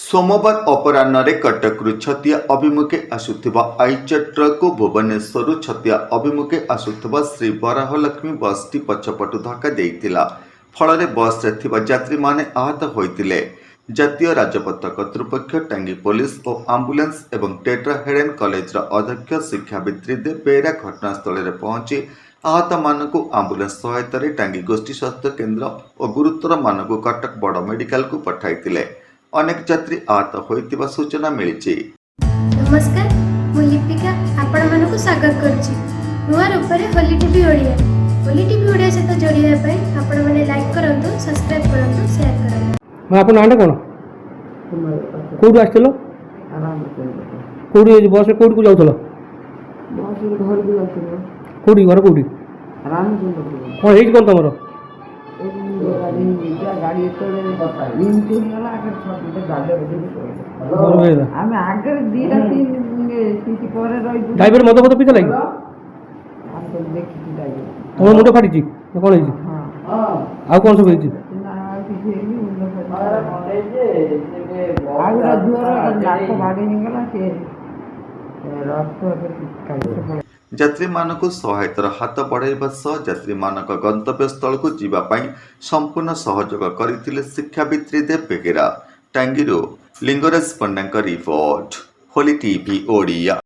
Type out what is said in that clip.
सोमवार अपराह्न कटकरू छतिया अभिमुखे आसुथिबा आईचा ट्रक को भुवनेश्वर छतिया अभिमुखे आसुथिबा श्री बराहलक्ष्मी बसटी पछपटु धक्का देइतिला। फल बस रे यात्री माने आहत होइतिले। जातीय राजपथ कर्तृपक्ष, टांगी पुलिस और आंबुलांस एवं टेट्राहेडेन कॉलेज अध्यक्ष शिक्षावित्री दे बेरा घटनास्थल में पहुंची आहत मानक आंबुलांस सहायता टांगी गोष्ठी स्वास्थ्य केन्द्र और गुरुतर मानक कटक बड़ मेडिकल को पठाइतिले। अनेक यात्री आहत होइतिबा सूचना मिली। नमस्कार, मु लिपिका आपण मानकु स्वागत करछि नुआ रूपरे होली टीवी ओडिया। होली टीवी ओडिया सहित जोड़िया पय आपण माने लाइक करंतु, सब्सक्राइब करंतु, शेयर करंतु। मैं आपन आंडा कोन कोड आछलो कोडी बस कोड को जाउथलो बस घर को जाउथलो कोडी घर कोडी राम चंद्र कोन हेज कोन तमरो गाड़ी गला आम आगे दीटा सीट पर रही ड्राइवर मद मद पीता लगी देखी तुम मुंड फाटी कौन है आ कौन सब है यात्री मानक सहायतार हाथ बढ़ाइबा सह यात्री मानक गंतव्य स्थल को जीवाई संपूर्ण सहयोग करथिले शिक्षावित्री दे बेगेरा। टांगीरू लिंगराज पंडा रिपोर्ट, होली टीवी ओडिया।